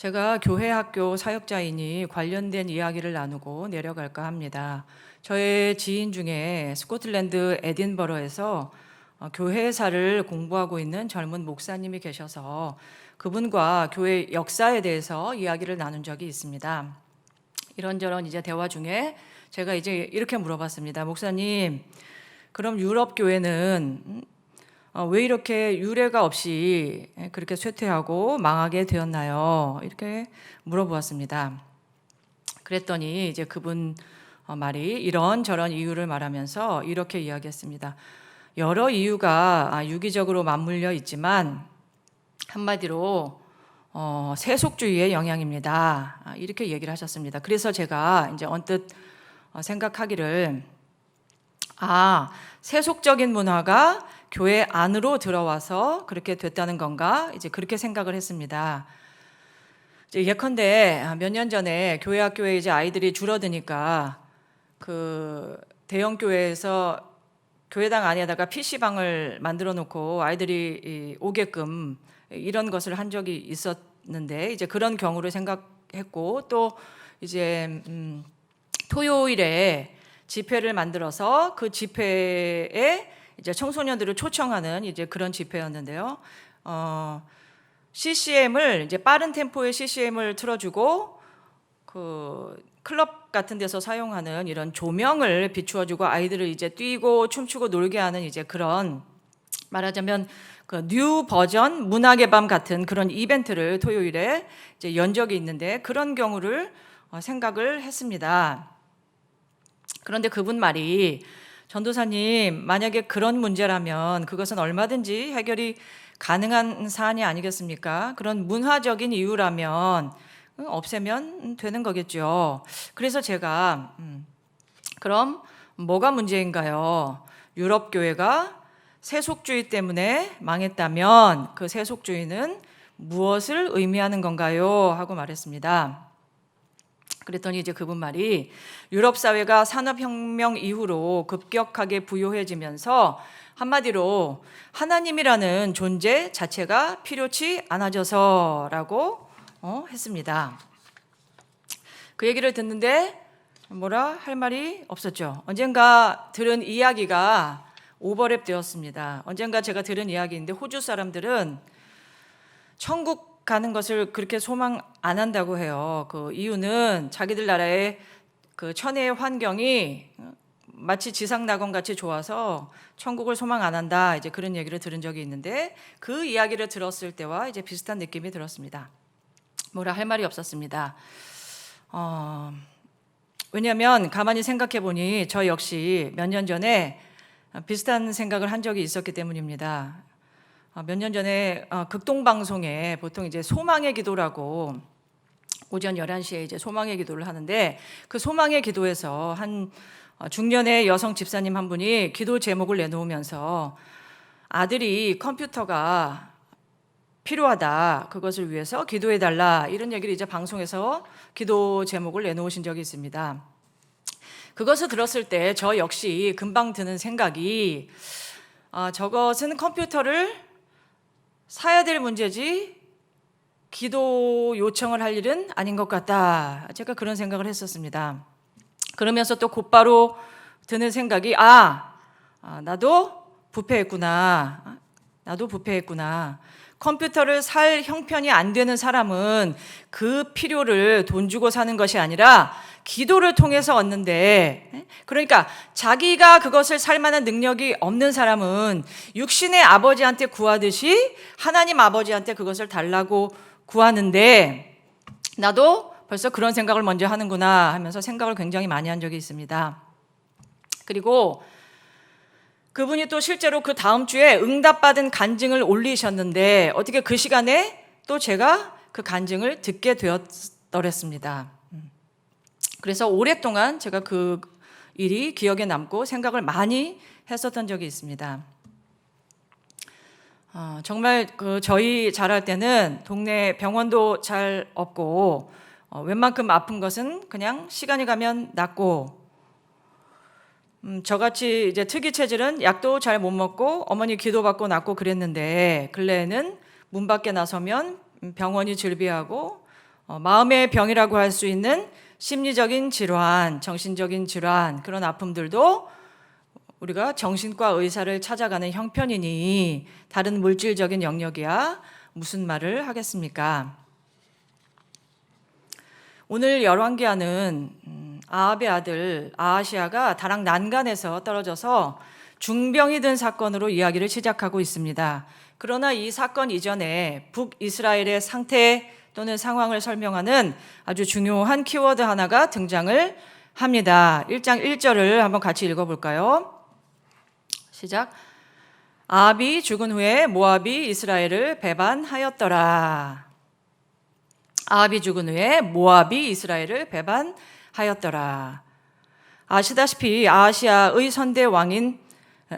제가 교회 학교 사역자이니 관련된 이야기를 나누고 내려갈까 합니다. 저의 지인 중에 스코틀랜드 에딘버러에서 교회사를 공부하고 있는 젊은 목사님이 계셔서 그분과 교회 역사에 대해서 이야기를 나눈 적이 있습니다. 이런저런 이제 대화 중에 제가 이제 이렇게 물어봤습니다. 목사님, 그럼 유럽 교회는 왜 이렇게 유례가 없이 그렇게 쇠퇴하고 망하게 되었나요? 이렇게 물어보았습니다. 그랬더니 이제 그분 말이 이런저런 이유를 말하면서 이렇게 이야기했습니다. 여러 이유가 유기적으로 맞물려 있지만 한마디로 세속주의의 영향입니다. 이렇게 얘기를 하셨습니다. 그래서 제가 이제 언뜻 생각하기를 세속적인 문화가 교회 안으로 들어와서 그렇게 됐다는 건가? 이제 그렇게 생각을 했습니다. 이제 예컨대 몇 년 전에 교회 학교에 이제 아이들이 줄어드니까 그 대형 교회에서 교회당 안에다가 PC방을 만들어 놓고 아이들이 오게끔 이런 것을 한 적이 있었는데 이제 그런 경우를 생각했고 또 이제 토요일에 집회를 만들어서 그 집회에 이제 청소년들을 초청하는 이제 그런 집회였는데요. CCM을 이제 빠른 템포의 CCM을 틀어주고 그 클럽 같은 데서 사용하는 이런 조명을 비추어주고 아이들을 이제 뛰고 춤추고 놀게 하는 이제 그런 말하자면 그 뉴 버전 문학의 밤 같은 그런 이벤트를 토요일에 이제 연 적이 있는데 그런 경우를 생각을 했습니다. 그런데 그분 말이 전도사님, 만약에 그런 문제라면 그것은 얼마든지 해결이 가능한 사안이 아니겠습니까? 그런 문화적인 이유라면 없애면 되는 거겠죠. 그래서 제가 그럼 뭐가 문제인가요? 유럽 교회가 세속주의 때문에 망했다면 그 세속주의는 무엇을 의미하는 건가요? 하고 말했습니다. 그랬더니 이제 그분 말이 유럽 사회가 산업혁명 이후로 급격하게 부유해지면서 한마디로 하나님이라는 존재 자체가 필요치 않아져서라고 했습니다. 그 얘기를 듣는데 뭐라 할 말이 없었죠. 언젠가 들은 이야기가 오버랩 되었습니다. 언젠가 제가 들은 이야기인데 호주 사람들은 천국 가는 것을 그렇게 소망 안 한다고 해요. 그 이유는 자기들 나라의 그 천혜의 환경이 마치 지상낙원 같이 좋아서 천국을 소망 안 한다. 이제 그런 얘기를 들은 적이 있는데 그 이야기를 들었을 때와 이제 비슷한 느낌이 들었습니다. 뭐라 할 말이 없었습니다. 왜냐하면 가만히 생각해 보니 저 역시 몇 년 전에 비슷한 생각을 한 적이 있었기 때문입니다. 몇 년 전에 극동방송에 보통 이제 소망의 기도라고 오전 11시에 이제 소망의 기도를 하는데 그 소망의 기도에서 한 중년의 여성 집사님 한 분이 기도 제목을 내놓으면서 아들이 컴퓨터가 필요하다. 그것을 위해서 기도해달라. 이런 얘기를 이제 방송에서 기도 제목을 내놓으신 적이 있습니다. 그것을 들었을 때 저 역시 금방 드는 생각이 저것은 컴퓨터를 사야 될 문제지 기도 요청을 할 일은 아닌 것 같다. 제가 그런 생각을 했었습니다. 그러면서 또 곧바로 드는 생각이 나도 부패했구나. 나도 부패했구나. 컴퓨터를 살 형편이 안 되는 사람은 그 필요를 돈 주고 사는 것이 아니라 기도를 통해서 얻는데, 그러니까 자기가 그것을 살 만한 능력이 없는 사람은 육신의 아버지한테 구하듯이 하나님 아버지한테 그것을 달라고 구하는데 나도 벌써 그런 생각을 먼저 하는구나 하면서 생각을 굉장히 많이 한 적이 있습니다. 그리고 그분이 또 실제로 그 다음 주에 응답받은 간증을 올리셨는데 어떻게 그 시간에 또 제가 그 간증을 듣게 되었더랬습니다. 그래서 오랫동안 제가 그 일이 기억에 남고 생각을 많이 했었던 적이 있습니다. 정말 저희 자랄 때는 동네 병원도 잘 없고 웬만큼 아픈 것은 그냥 시간이 가면 낫고 저같이 이제 특이 체질은 약도 잘 못 먹고 어머니 기도받고 낫고 그랬는데 근래에는 문 밖에 나서면 병원이 즐비하고 마음의 병이라고 할 수 있는 심리적인 질환, 정신적인 질환, 그런 아픔들도 우리가 정신과 의사를 찾아가는 형편이니 다른 물질적인 영역이야 무슨 말을 하겠습니까? 오늘 열왕기하는 아합의 아들 아하시아가 다락 난간에서 떨어져서 중병이 든 사건으로 이야기를 시작하고 있습니다. 그러나 이 사건 이전에 북이스라엘의 상태 또는 상황을 설명하는 아주 중요한 키워드 하나가 등장을 합니다. 1장 1절을 한번 같이 읽어볼까요? 시작. 아합이 죽은 후에 모압이 이스라엘을 배반하였더라. 아합이 죽은 후에 모압이 이스라엘을 배반하였더라. 아시다시피 아하시아의 선대 왕인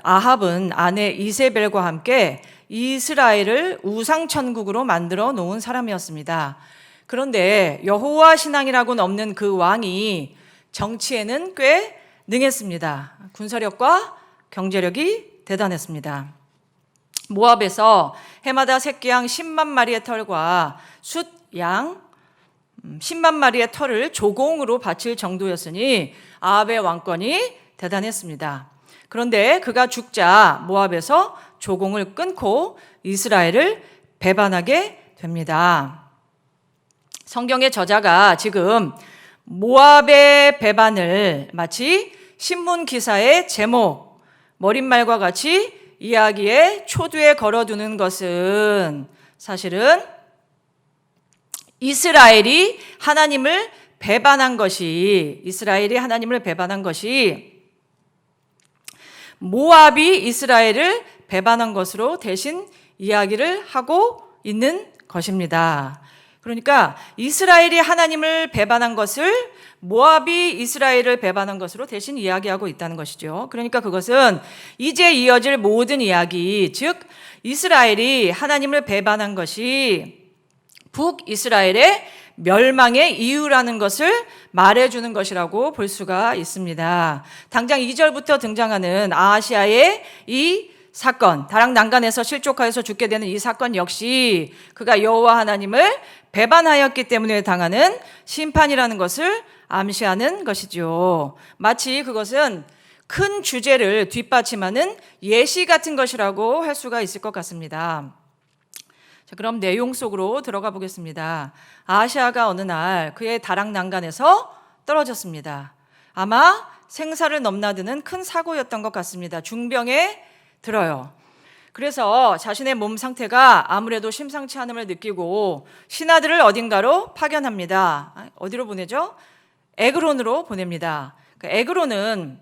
아합은 아내 이세벨과 함께 이스라엘을 우상천국으로 만들어 놓은 사람이었습니다. 그런데 여호와 신앙이라고는 없는 그 왕이 정치에는 꽤 능했습니다. 군사력과 경제력이 대단했습니다. 모압에서 해마다 새끼양 10만 마리의 털과 숫양 10만 마리의 털을 조공으로 바칠 정도였으니 아합의 왕권이 대단했습니다. 그런데 그가 죽자 모압에서 조공을 끊고 이스라엘을 배반하게 됩니다. 성경의 저자가 지금 모압의 배반을 마치 신문 기사의 제목, 머릿말과 같이 이야기의 초두에 걸어두는 것은 사실은 이스라엘이 하나님을 배반한 것이 모압이 이스라엘을 배반한 것으로 대신 이야기를 하고 있는 것입니다. 그러니까 이스라엘이 하나님을 배반한 것을 모압이 이스라엘을 배반한 것으로 대신 이야기하고 있다는 것이죠. 그러니까 그것은 이제 이어질 모든 이야기, 즉 이스라엘이 하나님을 배반한 것이 북이스라엘의 멸망의 이유라는 것을 말해주는 것이라고 볼 수가 있습니다. 당장 2절부터 등장하는 아하시아의 이 사건, 다락 난간에서 실족하여서 죽게 되는 이 사건 역시 그가 여호와 하나님을 배반하였기 때문에 당하는 심판이라는 것을 암시하는 것이죠. 마치 그것은 큰 주제를 뒷받침하는 예시 같은 것이라고 할 수가 있을 것 같습니다. 자, 그럼 내용 속으로 들어가 보겠습니다. 아하시아가 어느 날 그의 다락 난간에서 떨어졌습니다. 아마 생사를 넘나드는 큰 사고였던 것 같습니다. 중병에 들어요. 그래서 자신의 몸 상태가 아무래도 심상치 않음을 느끼고 신하들을 어딘가로 파견합니다. 어디로 보내죠? 에그론으로 보냅니다. 에그론은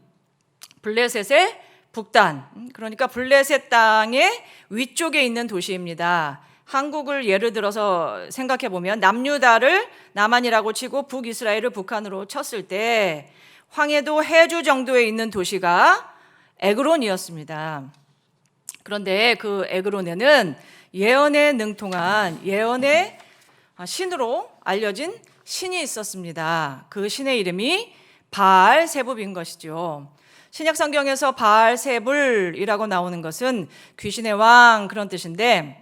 블레셋의 북단, 그러니까 블레셋 땅의 위쪽에 있는 도시입니다. 한국을 예를 들어서 생각해 보면 남유다를 남한이라고 치고 북이스라엘을 북한으로 쳤을 때 황해도 해주 정도에 있는 도시가 에그론이었습니다. 그런데 그 에그론에는 예언에 능통한 예언의 신으로 알려진 신이 있었습니다. 그 신의 이름이 바알세불인 것이죠. 신약 성경에서 바알세불이라고 나오는 것은 귀신의 왕 그런 뜻인데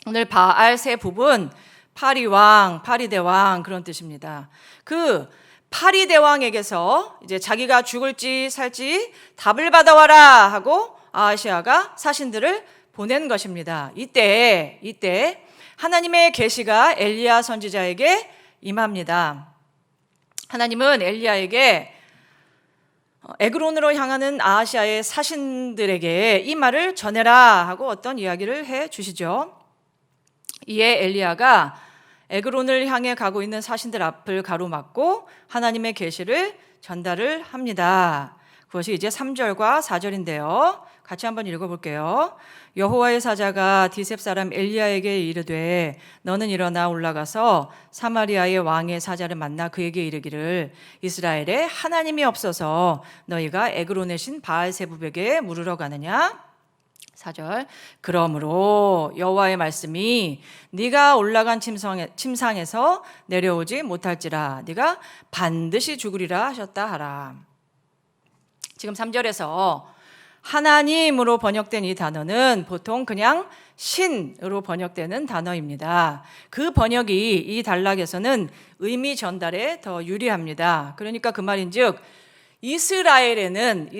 오늘 바알세불은 파리왕, 파리대왕 그런 뜻입니다. 그 파리대왕에게서 이제 자기가 죽을지 살지 답을 받아와라 하고 아하시아가 사신들을 보낸 것입니다. 이때 하나님의 계시가 엘리야 선지자에게 임합니다. 하나님은 엘리야에게 에그론으로 향하는 아하시아의 사신들에게 이 말을 전해라 하고 어떤 이야기를 해 주시죠. 이에 엘리야가 에그론을 향해 가고 있는 사신들 앞을 가로막고 하나님의 계시를 전달을 합니다. 그것이 이제 3절과 4절인데요. 같이 한번 읽어볼게요. 여호와의 사자가 디셉 사람 엘리야에게 이르되 너는 일어나 올라가서 사마리아의 왕의 사자를 만나 그에게 이르기를 이스라엘에 하나님이 없어서 너희가 에그론의 신 바알세불에게 물으러 가느냐? 4절 그러므로 여호와의 말씀이 네가 올라간 침상에서 내려오지 못할지라 네가 반드시 죽으리라 하셨다 하라. 지금 3절에서 하나님으로 번역된 이 단어는 보통 그냥 신으로 번역되는 단어입니다. 그 번역이 이 단락에서는 의미 전달에 더 유리합니다. 그러니까 그 말인즉 이스라엘에는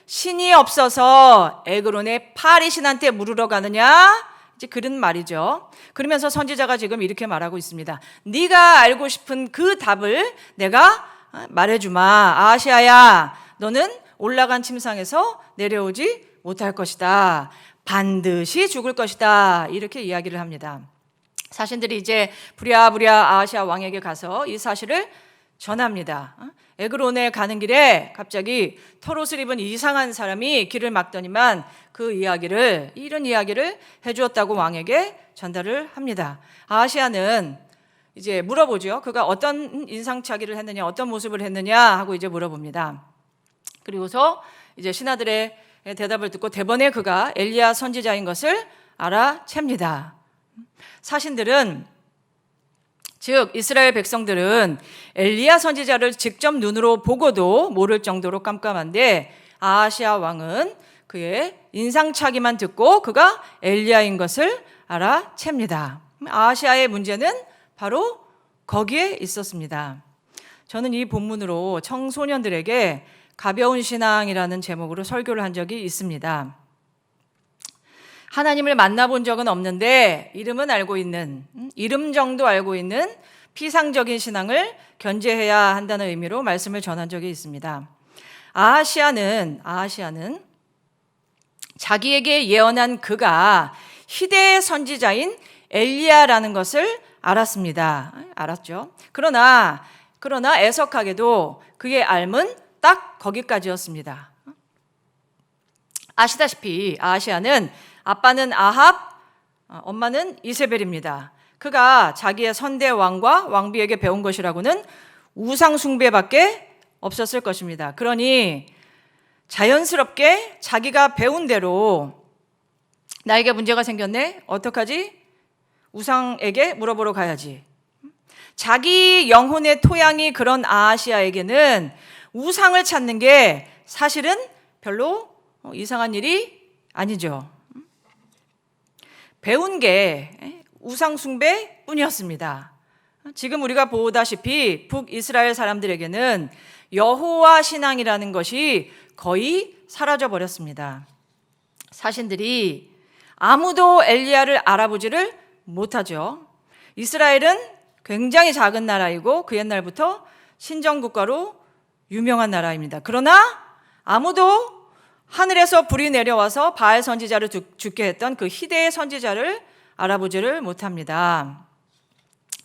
신이 없어서 에그론의 파리 신한테 물으러 가느냐? 이제 그런 말이죠. 그러면서 선지자가 지금 이렇게 말하고 있습니다. 네가 알고 싶은 그 답을 내가 말해주마. 아하시아야, 너는 올라간 침상에서 내려오지 못할 것이다. 반드시 죽을 것이다. 이렇게 이야기를 합니다. 사신들이 이제 부랴부랴 아하시아 왕에게 가서 이 사실을 전합니다. 에그론에 가는 길에 갑자기 털옷을 입은 이상한 사람이 길을 막더니만 이런 이야기를 해주었다고 왕에게 전달을 합니다. 아하시아는 이제 물어보죠. 그가 어떤 인상착의를 했느냐, 어떤 모습을 했느냐 하고 이제 물어봅니다. 그리고서 이제 신하들의 대답을 듣고 대번에 그가 엘리야 선지자인 것을 알아챕니다. 사신들은, 즉 이스라엘 백성들은 엘리야 선지자를 직접 눈으로 보고도 모를 정도로 깜깜한데 아하시아 왕은 그의 인상착의만 듣고 그가 엘리야인 것을 알아챕니다. 아하시아의 문제는 바로 거기에 있었습니다. 저는 이 본문으로 청소년들에게 가벼운 신앙이라는 제목으로 설교를 한 적이 있습니다. 하나님을 만나본 적은 없는데 이름 정도 알고 있는 피상적인 신앙을 견제해야 한다는 의미로 말씀을 전한 적이 있습니다. 아하시아는 자기에게 예언한 그가 희대의 선지자인 엘리야라는 것을 알았죠. 그러나 애석하게도 그의 알은 딱 거기까지였습니다. 아시다시피 아하시아는 아빠는 아합, 엄마는 이세벨입니다. 그가 자기의 선대 왕과 왕비에게 배운 것이라고는 우상 숭배밖에 없었을 것입니다. 그러니 자연스럽게 자기가 배운 대로 나에게 문제가 생겼네? 어떡하지? 우상에게 물어보러 가야지. 자기 영혼의 토양이 그런 아하시아에게는 우상을 찾는 게 사실은 별로 이상한 일이 아니죠. 배운 게 우상 숭배뿐이었습니다. 지금 우리가 보다시피 북이스라엘 사람들에게는 여호와 신앙이라는 것이 거의 사라져 버렸습니다. 사신들이 아무도 엘리야를 알아보지를 못하죠. 이스라엘은 굉장히 작은 나라이고 그 옛날부터 신정국가로 유명한 나라입니다. 그러나 아무도 하늘에서 불이 내려와서 바알 선지자를 죽게 했던 그 희대의 선지자를 알아보지를 못합니다.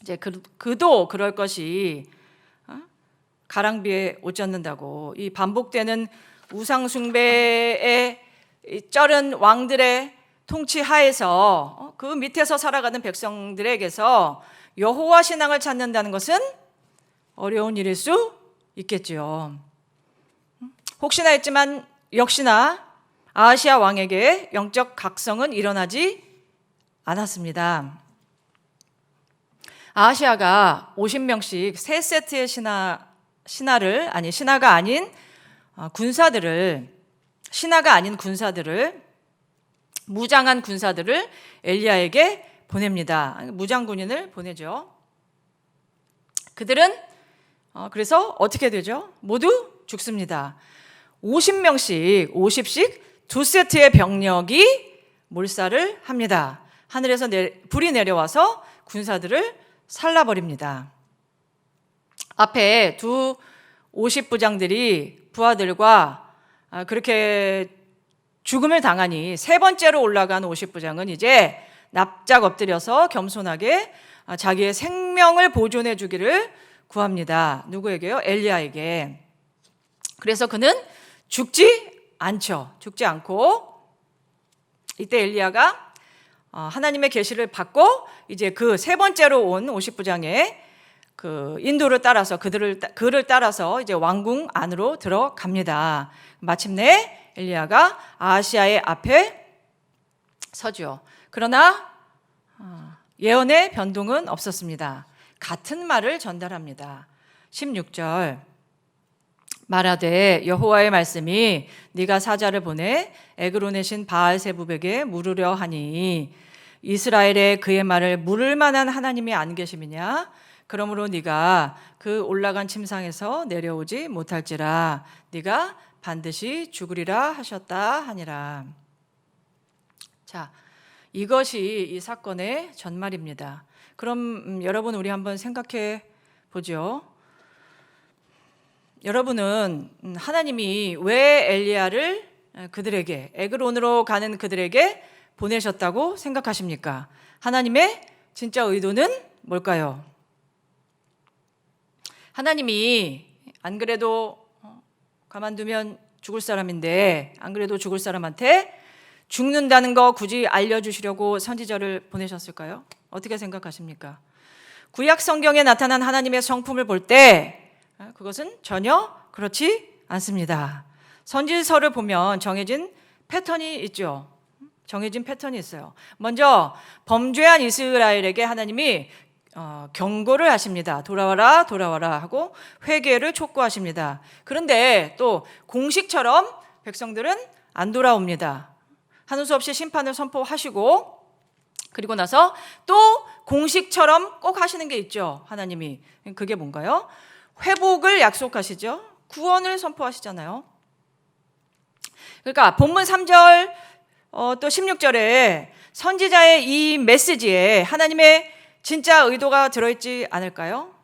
이제 그도 그럴 것이 가랑비에 옷 젖는다고 이 반복되는 우상 숭배의 쩔은 왕들의 통치 하에서 그 밑에서 살아가는 백성들에게서 여호와 신앙을 찾는다는 것은 어려운 일일 수 있겠죠. 혹시나 했지만 역시나 아하시아 왕에게 영적 각성은 일어나지 않았습니다. 아하시아가 50명씩 3세트의 신하가 아닌 군사들을 무장한 군사들을 엘리야에게 보냅니다. 무장군인을 보내죠. 그들은 그래서 어떻게 되죠? 모두 죽습니다. 50씩 2세트의 병력이 몰살을 합니다. 하늘에서 불이 내려와서 군사들을 살라버립니다. 앞에 두 50부장들이 부하들과 그렇게 죽음을 당하니 세 번째로 올라간 50부장은 이제 납작 엎드려서 겸손하게 자기의 생명을 보존해 주기를 구합니다. 누구에게요? 엘리야에게. 그래서 그는 죽지 않고 이때 엘리야가 하나님의 계시를 받고 이제 그 세 번째로 온 50부장의 그 인도를 따라서 그를 따라서 이제 왕궁 안으로 들어갑니다. 마침내 엘리야가 아하시아의 앞에 서죠. 그러나 예언의 변동은 없었습니다. 같은 말을 전달합니다. 16절 말하되 여호와의 말씀이 네가 사자를 보내 에그론의 신 바알세붑에게 물으려 하니 이스라엘에 그의 말을 물을 만한 하나님이 안 계심이냐? 그러므로 네가 그 올라간 침상에서 내려오지 못할지라 네가 반드시 죽으리라 하셨다 하니라. 자, 이것이 이 사건의 전말입니다. 그럼 여러분 우리 한번 생각해 보죠. 여러분은 하나님이 왜 엘리야를 그들에게 에그론으로 가는 그들에게 보내셨다고 생각하십니까? 하나님의 진짜 의도는 뭘까요? 하나님이 안 그래도 가만두면 죽을 사람인데 안 그래도 죽을 사람한테 죽는다는 거 굳이 알려주시려고 선지자를 보내셨을까요? 어떻게 생각하십니까? 구약 성경에 나타난 하나님의 성품을 볼 때 그것은 전혀 그렇지 않습니다. 선지서를 보면 정해진 패턴이 있죠. 정해진 패턴이 있어요. 먼저 범죄한 이스라엘에게 하나님이 경고를 하십니다. 돌아와라 돌아와라 하고 회개를 촉구하십니다. 그런데 또 공식처럼 백성들은 안 돌아옵니다. 하는 수 없이 심판을 선포하시고 그리고 나서 또 공식처럼 꼭 하시는 게 있죠. 하나님이. 그게 뭔가요? 회복을 약속하시죠. 구원을 선포하시잖아요. 그러니까 본문 3절 또 16절에 선지자의 이 메시지에 하나님의 진짜 의도가 들어있지 않을까요?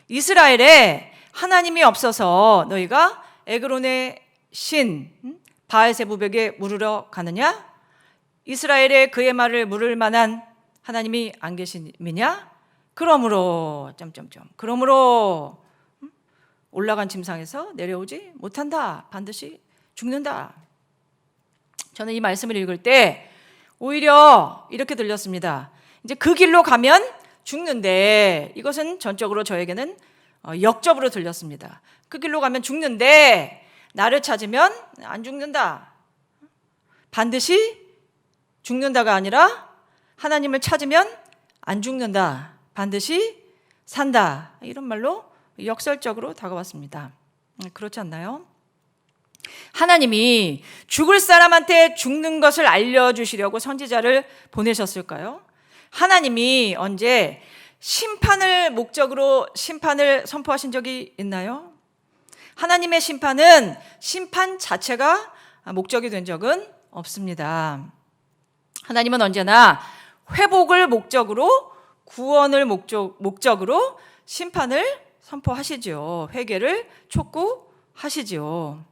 이스라엘에 하나님이 없어서 너희가 에그론의 신 바알세붑에게 물으러 가느냐? 이스라엘에 그의 말을 물을 만한 하나님이 안 계심이냐? 그러므로 그러므로 올라간 침상에서 내려오지 못한다. 반드시 죽는다. 저는 이 말씀을 읽을 때 오히려 이렇게 들렸습니다. 이제 그 길로 가면 죽는데, 이것은 전적으로 저에게는 역접으로 들렸습니다. 그 길로 가면 죽는데 나를 찾으면 안 죽는다. 반드시 죽는다가 아니라 하나님을 찾으면 안 죽는다. 반드시 산다. 이런 말로 역설적으로 다가왔습니다. 그렇지 않나요? 하나님이 죽을 사람한테 죽는 것을 알려주시려고 선지자를 보내셨을까요? 하나님이 언제 심판을 목적으로 심판을 선포하신 적이 있나요? 하나님의 심판은 심판 자체가 목적이 된 적은 없습니다. 하나님은 언제나 회복을 목적으로, 구원을 목적으로 심판을 선포하시죠. 회개를 촉구하시죠.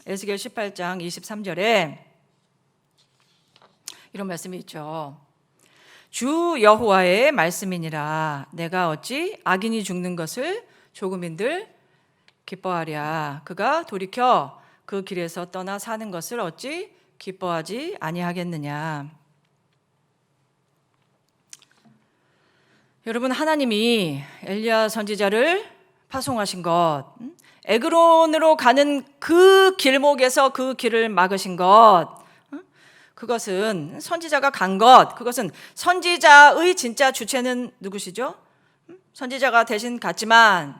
에스겔 18장 23절에 이런 말씀이 있죠. 주 여호와의 말씀이니라. 내가 어찌 악인이 죽는 것을 조금인들 기뻐하랴. 그가 돌이켜 그 길에서 떠나 사는 것을 어찌 기뻐하지 아니하겠느냐. 여러분, 하나님이 엘리야 선지자를 파송하신 것, 에그론으로 가는 그 길목에서 그 길을 막으신 것, 그것은 선지자가 간 것, 그것은 선지자의 진짜 주체는 누구시죠? 선지자가 대신 갔지만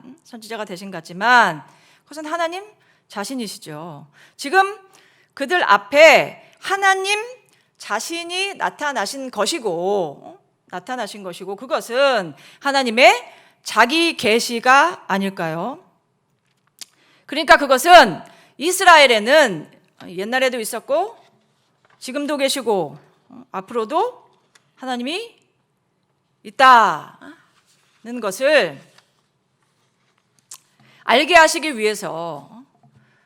그것은 하나님 자신이시죠. 지금 그들 앞에 하나님 자신이 나타나신 것이고 그것은 하나님의 자기 계시가 아닐까요? 그러니까 그것은 이스라엘에는 옛날에도 있었고 지금도 계시고 앞으로도 하나님이 있다는 것을 알게 하시기 위해서,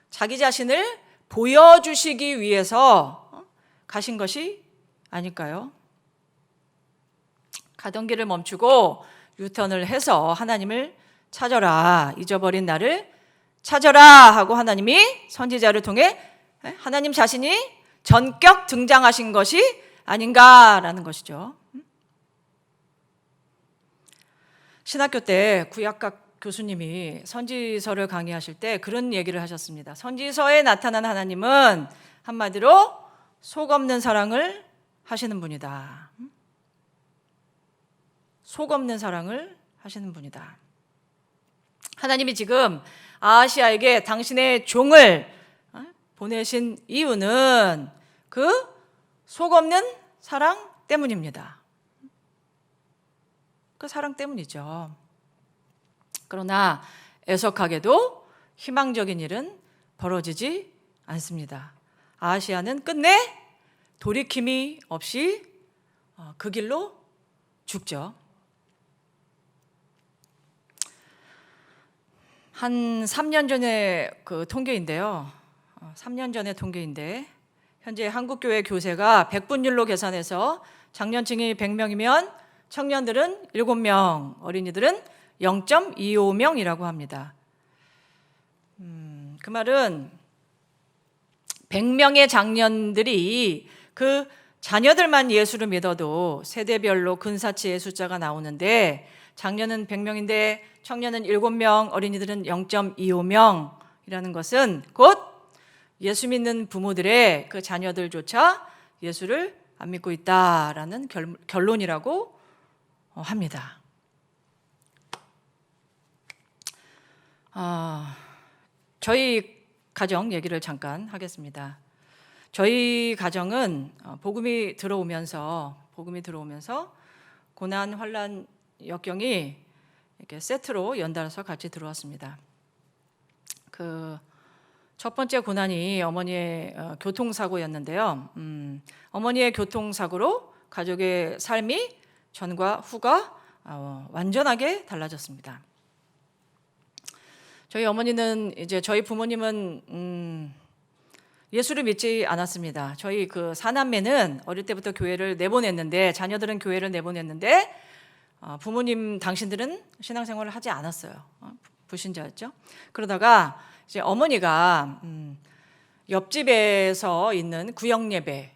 자기 자신을 보여주시기 위해서 가신 것이 아닐까요? 가던 길을 멈추고 유턴을 해서 하나님을 찾아라, 잊어버린 나를 찾아라 하고 하나님이 선지자를 통해 하나님 자신이 전격 등장하신 것이 아닌가라는 것이죠. 신학교 때 구약학 교수님이 선지서를 강의하실 때 그런 얘기를 하셨습니다. 선지서에 나타난 하나님은 한마디로 속 없는 사랑을 하시는 분이다. 속 없는 사랑을 하시는 분이다. 하나님이 지금 아하시아에게 당신의 종을 보내신 이유는 그 속없는 사랑 때문입니다. 그 사랑 때문이죠. 그러나 애석하게도 희망적인 일은 벌어지지 않습니다. 아하시아는 끝내 돌이킴이 없이 그 길로 죽죠. 한 3년 전에 그 통계인데요. 3년 전의 통계인데 현재 한국교회 교세가 100분율로 계산해서 장년층이 100명이면 청년들은 7명, 어린이들은 0.25명이라고 합니다. 그 말은 100명의 장년들이 그 자녀들만 예수를 믿어도 세대별로 근사치의 숫자가 나오는데 장년은 100명인데 청년은 7명, 어린이들은 0.25명이라는 것은 곧 예수 믿는 부모들의 그 자녀들조차 예수를 안 믿고 있다라는 결론이라고 합니다. 저희 가정 얘기를 잠깐 하겠습니다. 저희 가정은 복음이 들어오면서 고난, 환난, 역경이 이렇게 세트로 연달아서 같이 들어왔습니다. 그 첫 번째 고난이 어머니의 교통사고였는데요. 어머니의 교통사고로 가족의 삶이 전과 후가 완전하게 달라졌습니다. 저희 어머니는 이제 저희 부모님은 예수를 믿지 않았습니다. 저희 그 사남매는 어릴 때부터 교회를 내보냈는데 자녀들은 교회를 내보냈는데 부모님 당신들은 신앙생활을 하지 않았어요. 불신자였죠. 그러다가 이제 어머니가 옆집에서 있는 구역예배에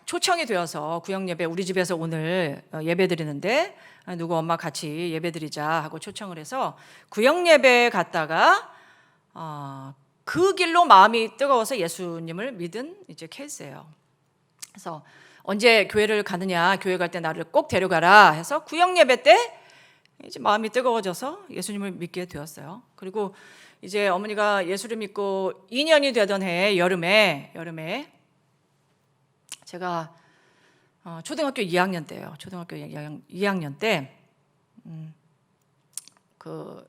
초청이 되어서 구역예배 우리 집에서 오늘 예배드리는데 누구 엄마 같이 예배드리자 하고 초청을 해서 구역예배에 갔다가 그 길로 마음이 뜨거워서 예수님을 믿은 이제 케이스예요. 그래서 언제 교회를 가느냐, 교회 갈 때 나를 꼭 데려가라 해서 구역예배 때 이제 마음이 뜨거워져서 예수님을 믿게 되었어요. 그리고 이제 어머니가 예수를 믿고 2년이 되던 해 여름에 제가 초등학교 2학년 때예요. 초등학교 2학년 때 그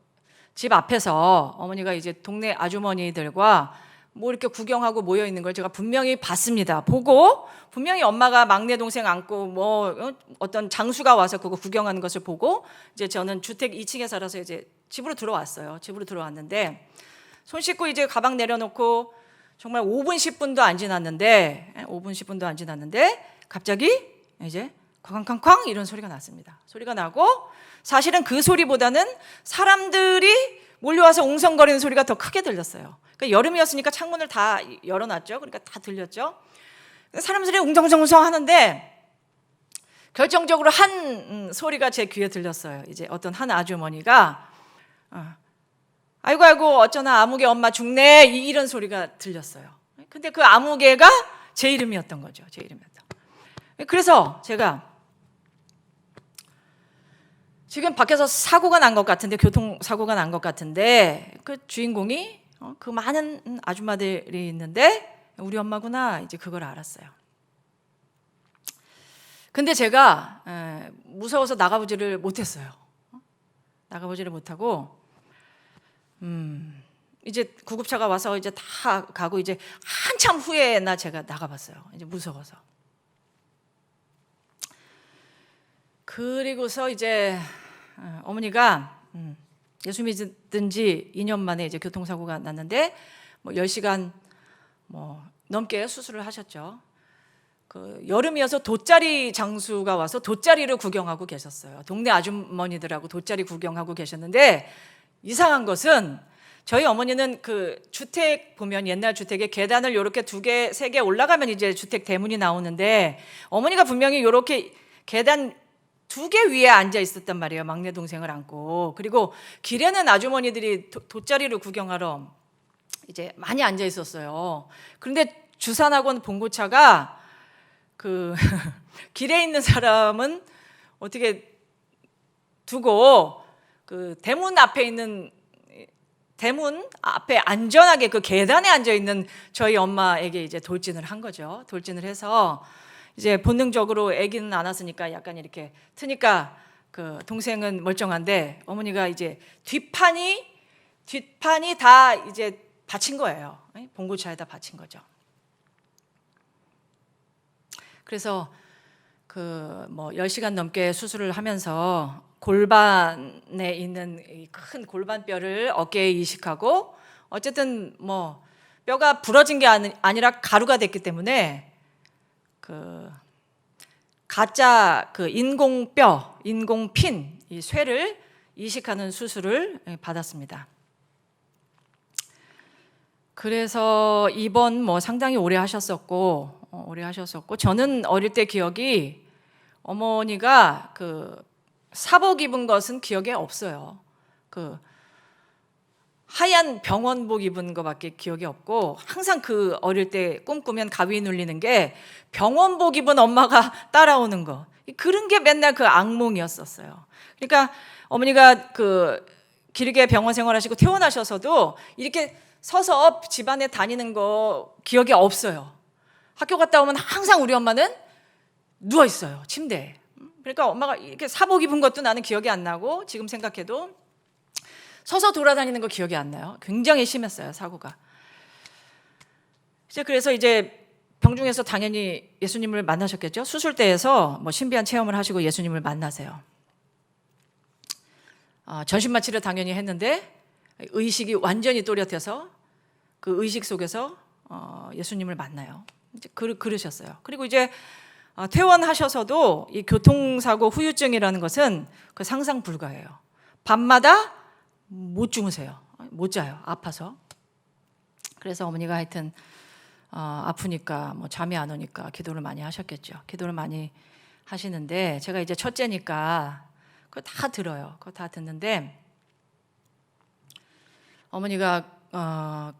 집 앞에서 어머니가 이제 동네 아주머니들과 뭐 이렇게 구경하고 모여 있는 걸 제가 분명히 봤습니다. 보고 분명히 엄마가 막내 동생 안고 뭐 어떤 장수가 와서 그거 구경하는 것을 보고 이제 저는 주택 2층에 살아서 이제 집으로 들어왔어요. 집으로 들어왔는데 손 씻고 이제 가방 내려놓고 정말 5분 10분도 안 지났는데 갑자기 이제 쾅쾅쾅 이런 소리가 났습니다. 소리가 나고 사실은 그 소리보다는 사람들이 몰려와서 웅성거리는 소리가 더 크게 들렸어요. 그러니까 여름이었으니까 창문을 다 열어놨죠. 그러니까 다 들렸죠. 사람들이 웅성웅성 하는데 결정적으로 한 소리가 제 귀에 들렸어요. 이제 어떤 한 아주머니가 아이고 어쩌나 아무개 엄마 죽네 이런 소리가 들렸어요. 근데 그 아무개가 제 이름이었던 거죠. 제 이름이었던. 그래서 제가 지금 밖에서 사고가 난 것 같은데 교통사고가 난 것 같은데 그 주인공이 그 많은 아줌마들이 있는데 우리 엄마구나 이제 그걸 알았어요. 근데 제가 무서워서 나가보지를 못했어요. 나가보지를 못하고 이제 구급차가 와서 이제 다 가고 이제 한참 후에나 제가 나가봤어요. 이제 무서워서. 그리고서 이제 어머니가 예수 믿은 지 2년 만에 이제 교통사고가 났는데 뭐 10시간 뭐 넘게 수술을 하셨죠. 그 여름이어서 돗자리 장수가 와서 돗자리를 구경하고 계셨어요. 동네 아주머니들하고 돗자리 구경하고 계셨는데 이상한 것은 저희 어머니는 그 주택 보면 옛날 주택에 계단을 이렇게 2개, 3개 올라가면 이제 주택 대문이 나오는데 어머니가 분명히 이렇게 계단 2개 위에 앉아 있었단 말이에요. 막내 동생을 안고. 그리고 길에는 아주머니들이 돗자리를 구경하러 이제 많이 앉아 있었어요. 그런데 주산학원 봉고차가 그 길에 있는 사람은 어떻게 두고 그 대문 앞에 있는 대문 앞에 안전하게 그 계단에 앉아 있는 저희 엄마에게 이제 돌진을 한 거죠. 돌진을 해서 이제 본능적으로 아기는 안 왔으니까 약간 이렇게 트니까 그 동생은 멀쩡한데 어머니가 이제 뒷판이 다 이제 받친 거예요. 봉고차에다 받친 거죠. 그래서 그 뭐 10시간 넘게 수술을 하면서 골반에 있는 큰 골반뼈를 어깨에 이식하고 어쨌든 뭐 뼈가 부러진 게 아니라 가루가 됐기 때문에 그 가짜 그 인공뼈, 인공핀, 이 쇠를 이식하는 수술을 받았습니다. 그래서 입원 뭐 상당히 오래 하셨었고 저는 어릴 때 기억이 어머니가 그 사복 입은 것은 기억에 없어요. 그 하얀 병원복 입은 것밖에 기억이 없고 항상 그 어릴 때 꿈꾸면 가위 눌리는 게 병원복 입은 엄마가 따라오는 거, 그런 게 맨날 그 악몽이었었어요. 그러니까 어머니가 그 길게 병원 생활하시고 퇴원하셔서도 이렇게 서서 집안에 다니는 거 기억이 없어요. 학교 갔다 오면 항상 우리 엄마는 누워 있어요, 침대에. 그러니까 엄마가 이렇게 사복 입은 것도 나는 기억이 안 나고 지금 생각해도 서서 돌아다니는 거 기억이 안 나요. 굉장히 심했어요, 사고가. 그래서 이제 병중에서 당연히 예수님을 만나셨겠죠. 수술대에서 뭐 신비한 체험을 하시고 예수님을 만나세요. 전신 마취를 당연히 했는데 의식이 완전히 또렷해서 그 의식 속에서 예수님을 만나요. 이제 그러셨어요. 그리고 이제 퇴원하셔서도 이 교통사고 후유증이라는 것은 그 상상 불가예요. 밤마다 못 주무세요. 못 자요. 아파서. 그래서 어머니가 하여튼 아프니까 뭐 잠이 안 오니까 기도를 많이 하셨겠죠. 기도를 많이 하시는데 제가 이제 첫째니까 그거 다 들어요. 그거 다 듣는데 어머니가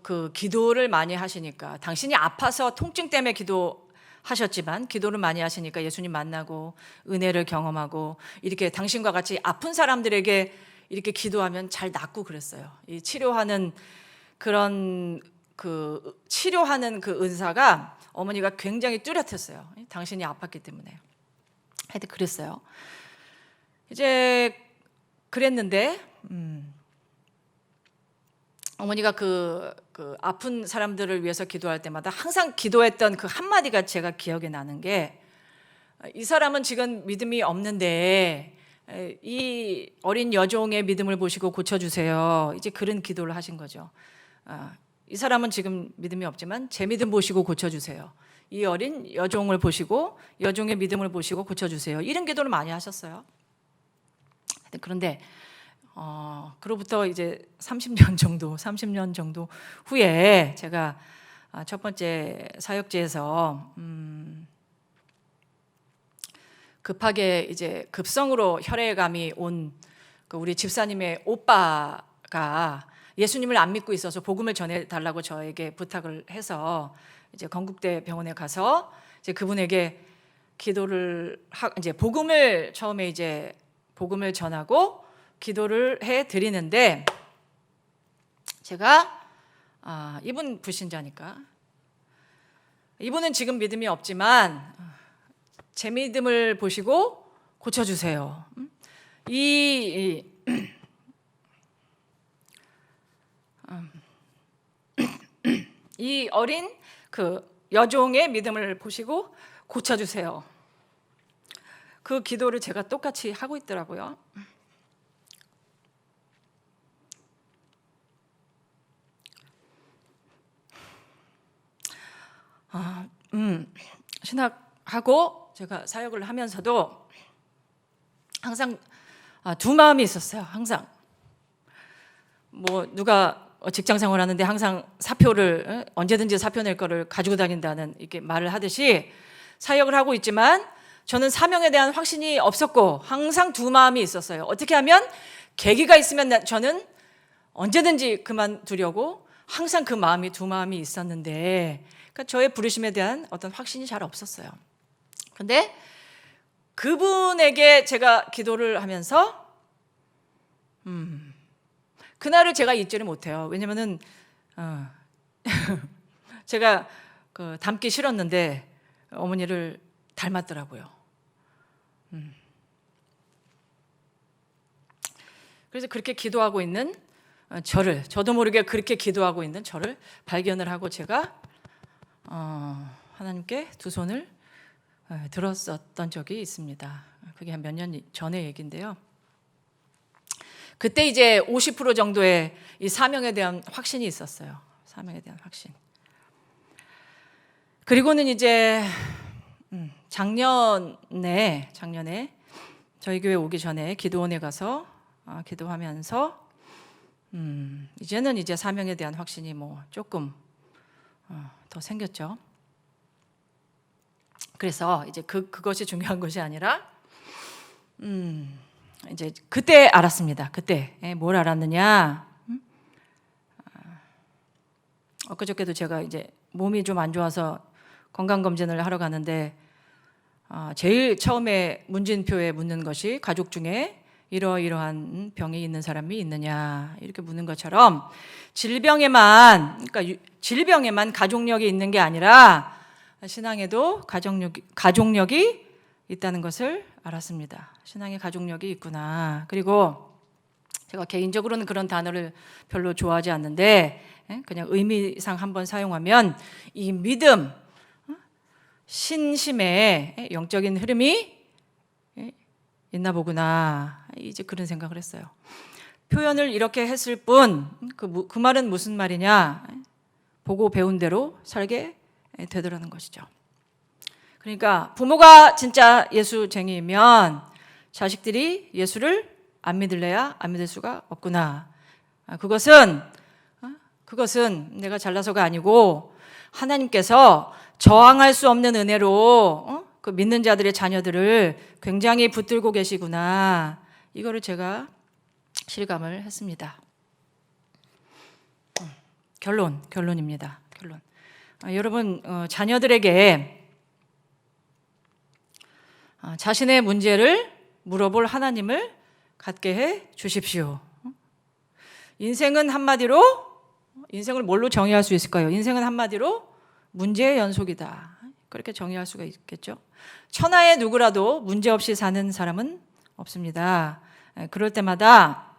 그 기도를 많이 하시니까, 당신이 아파서 통증 때문에 기도하셨지만 기도를 많이 하시니까 예수님 만나고 은혜를 경험하고 이렇게 당신과 같이 아픈 사람들에게 이렇게 기도하면 잘 낫고 그랬어요. 이 치료하는 그런 그 은사가 어머니가 굉장히 뚜렷했어요. 당신이 아팠기 때문에. 하여튼 그랬어요. 이제 그랬는데 어머니가 그 아픈 사람들을 위해서 기도할 때마다 항상 기도했던 그 한마디가 제가 기억에 나는 게, 이 사람은 지금 믿음이 없는데 이 어린 여종의 믿음을 보시고 고쳐주세요. 이제 그런 기도를 하신 거죠. 이 사람은 지금 믿음이 없지만 제 믿음 보시고 고쳐주세요. 이 어린 여종을 보시고, 여종의 믿음을 보시고 고쳐주세요. 이런 기도를 많이 하셨어요. 그런데 그로부터 이제 30년 정도 후에 제가 첫 번째 사역지에서 급하게 이제 급성으로 혈액암이 온 그 우리 집사님의 오빠가 예수님을 안 믿고 있어서 복음을 전해 달라고 저에게 부탁을 해서 이제 건국대 병원에 가서 이제 그분에게 기도를 이제 복음을 처음에 이제 복음을 전하고 기도를 해 드리는데, 제가 이분 불신자니까 이분은 지금 믿음이 없지만 제 믿음을 보시고 고쳐주세요. 이 어린 그 여종의 믿음을 보시고 고쳐주세요. 그 기도를 제가 똑같이 하고 있더라고요. 신학하고 제가 사역을 하면서도 항상 두 마음이 있었어요. 항상 뭐 누가 직장 생활하는데 항상 사표를 언제든지 사표 낼 거를 가지고 다닌다는 이렇게 말을 하듯이 사역을 하고 있지만 저는 사명에 대한 확신이 없었고 항상 두 마음이 있었어요. 어떻게 하면 계기가 있으면 저는 언제든지 그만두려고 항상 그 마음이 두 마음이 있었는데, 그러니까 저의 부르심에 대한 어떤 확신이 잘 없었어요. 근데 그분에게 제가 기도를 하면서 그날을 제가 잊지를 못해요. 왜냐면은 제가 닮기 싫었는데 어머니를 닮았더라고요. 그래서 그렇게 기도하고 있는 저도 모르게 그렇게 기도하고 있는 저를 발견을 하고 제가 하나님께 두 손을 들었었던 적이 있습니다. 그게 한 몇 년 전의 얘기인데요. 그때 이제 50% 정도의 이 사명에 대한 확신이 있었어요. 사명에 대한 확신. 그리고는 이제 작년에 저희 교회 오기 전에 기도원에 가서 기도하면서 이제는 이제 사명에 대한 확신이 뭐 조금 더 생겼죠. 그래서 이제 그것이 중요한 것이 아니라 이제 그때 알았습니다. 그때 뭘 알았느냐? 엊그저께도 제가 이제 몸이 좀 안 좋아서 건강 검진을 하러 가는데 제일 처음에 문진표에 묻는 것이 가족 중에 이러이러한 병이 있는 사람이 있느냐 이렇게 묻는 것처럼 질병에만 가족력이 있는 게 아니라 신앙에도 가족력이 있다는 것을 알았습니다. 신앙에 가족력이 있구나. 그리고 제가 개인적으로는 그런 단어를 별로 좋아하지 않는데 그냥 의미상 한번 사용하면 이 믿음, 신심의 영적인 흐름이 있나 보구나. 이제 그런 생각을 했어요. 표현을 이렇게 했을 뿐 그 말은 무슨 말이냐? 보고 배운 대로 살게 되더라는 것이죠. 그러니까 부모가 진짜 예수쟁이면 자식들이 예수를 안 믿을래야 안 믿을 수가 없구나. 그것은 내가 잘나서가 아니고 하나님께서 저항할 수 없는 은혜로 그 믿는 자들의 자녀들을 굉장히 붙들고 계시구나. 이거를 제가 실감을 했습니다. 결론입니다. 결론. 여러분 자녀들에게 자신의 문제를 물어볼 하나님을 갖게 해 주십시오. 인생을 뭘로 정의할 수 있을까요? 인생은 한마디로 문제의 연속이다. 그렇게 정의할 수가 있겠죠. 천하의 누구라도 문제 없이 사는 사람은 없습니다. 그럴 때마다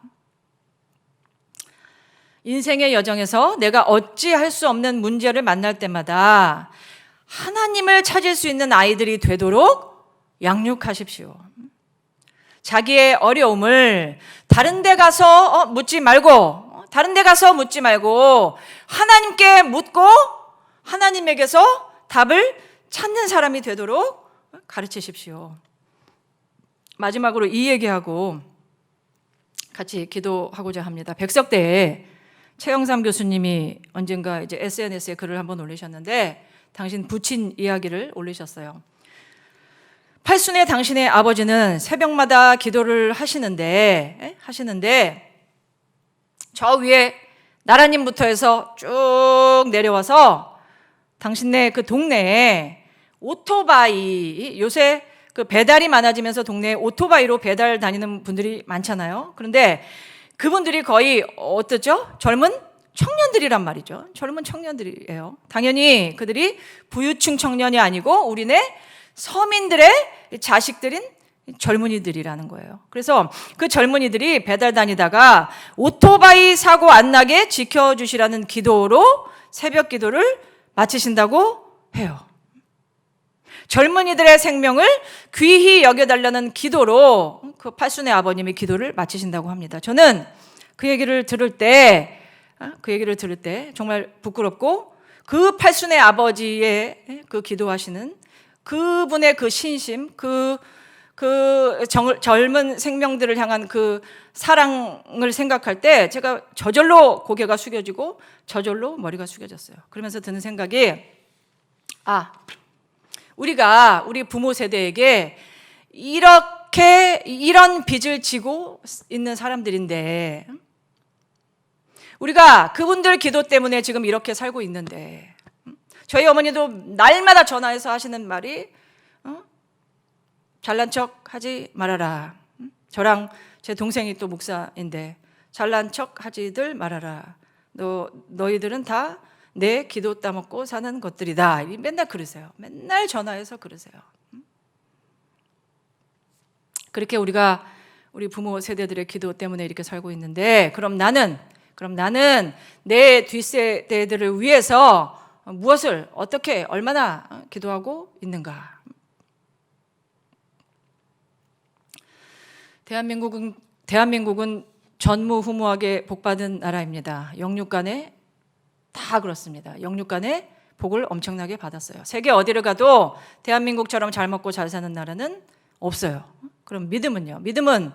인생의 여정에서 내가 어찌할 수 없는 문제를 만날 때마다 하나님을 찾을 수 있는 아이들이 되도록 양육하십시오. 자기의 어려움을 다른 데 가서 묻지 말고 하나님께 묻고 하나님에게서 답을 찾는 사람이 되도록 가르치십시오. 마지막으로 이 얘기하고 같이 기도하고자 합니다. 백석대에 최영삼 교수님이 언젠가 이제 SNS에 글을 한번 올리셨는데 당신 부친 이야기를 올리셨어요. 팔순의 당신의 아버지는 새벽마다 기도를 하시는데 저 위에 나라님부터 해서 쭉 내려와서 당신네 그 동네에 오토바이, 요새 그 배달이 많아지면서 동네에 오토바이로 배달 다니는 분들이 많잖아요. 그런데 그분들이 거의 어떻죠? 젊은 청년들이란 말이죠. 젊은 청년들이에요. 당연히 그들이 부유층 청년이 아니고 우리네 서민들의 자식들인 젊은이들이라는 거예요. 그래서 그 젊은이들이 배달 다니다가 오토바이 사고 안 나게 지켜주시라는 기도로 새벽 기도를 마치신다고 해요. 젊은이들의 생명을 귀히 여겨달라는 기도로 그 팔순의 아버님이 기도를 마치신다고 합니다. 저는 그 얘기를 들을 때 정말 부끄럽고 그 팔순의 아버지의 그 기도하시는 그분의 그 신심, 젊은 생명들을 향한 그 사랑을 생각할 때 제가 저절로 고개가 숙여지고 저절로 머리가 숙여졌어요. 그러면서 드는 생각이 우리 부모 세대에게 이런 빚을 지고 있는 사람들인데 우리가 그분들 기도 때문에 지금 이렇게 살고 있는데 저희 어머니도 날마다 전화해서 하시는 말이 잘난 척 하지 말아라. 저랑 제 동생이 또 목사인데 잘난 척 하지들 말아라. 너희들은 다 내 기도 따먹고 사는 것들이다. 맨날 그러세요. 맨날 전화해서 그러세요. 그렇게 우리가 우리 부모 세대들의 기도 때문에 이렇게 살고 있는데, 그럼 나는 내 뒷세대들을 위해서 무엇을 어떻게 얼마나 기도하고 있는가? 대한민국은 전무후무하게 복받은 나라입니다. 영육간에 다 그렇습니다. 영육간에 복을 엄청나게 받았어요. 세계 어디를 가도 대한민국처럼 잘 먹고 잘 사는 나라는 없어요. 그럼 믿음은요? 믿음은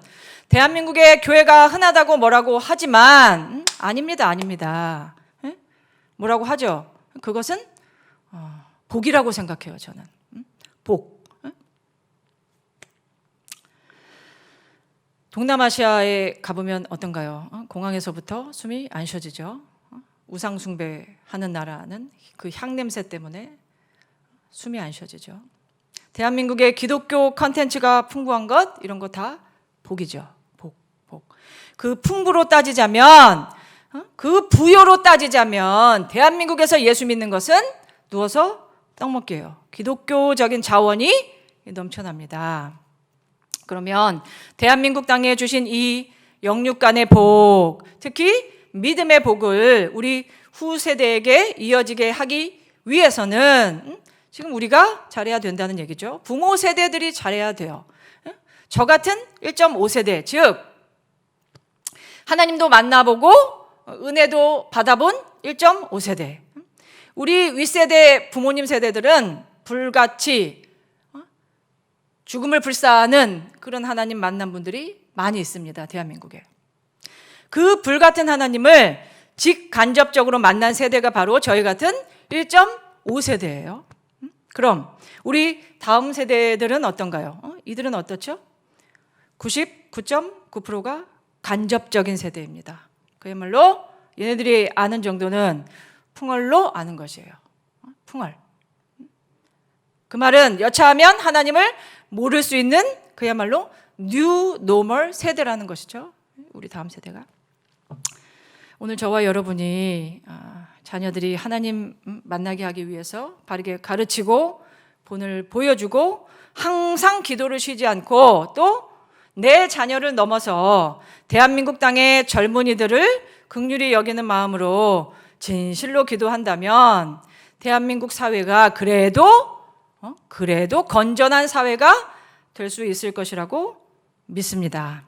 대한민국의 교회가 흔하다고 뭐라고 하지만 아닙니다. 뭐라고 하죠? 그것은 복이라고 생각해요. 저는 복. 동남아시아에 가보면 어떤가요? 공항에서부터 숨이 안 쉬어지죠. 우상 숭배하는 나라는 그 향냄새 때문에 숨이 안 쉬어지죠. 대한민국의 기독교 컨텐츠가 풍부한 것, 이런 거 다 복이죠. 복. 그 풍부로 따지자면, 그 부여로 따지자면 대한민국에서 예수 믿는 것은 누워서 떡 먹기예요. 기독교적인 자원이 넘쳐납니다. 그러면 대한민국 땅에 주신 이 영육간의 복, 특히 믿음의 복을 우리 후세대에게 이어지게 하기 위해서는 지금 우리가 잘해야 된다는 얘기죠. 부모 세대들이 잘해야 돼요. 저 같은 1.5세대, 즉 하나님도 만나보고 은혜도 받아본 1.5세대. 우리 윗세대 부모님 세대들은 불같이 죽음을 불사하는 그런 하나님 만난 분들이 많이 있습니다. 대한민국에. 그 불같은 하나님을 직간접적으로 만난 세대가 바로 저희 같은 1.5세대예요. 그럼 우리 다음 세대들은 어떤가요? 이들은 어떻죠? 99.9%가 간접적인 세대입니다. 그야말로 얘네들이 아는 정도는 풍월로 아는 것이에요. 풍월. 그 말은 여차하면 하나님을 모를 수 있는 그야말로 뉴 노멀 세대라는 것이죠. 우리 다음 세대가. 오늘 저와 여러분이 자녀들이 하나님 만나게 하기 위해서 바르게 가르치고 본을 보여주고 항상 기도를 쉬지 않고 또 내 자녀를 넘어서 대한민국 땅의 젊은이들을 긍휼히 여기는 마음으로 진실로 기도한다면 대한민국 사회가 그래도 건전한 사회가 될 수 있을 것이라고 믿습니다.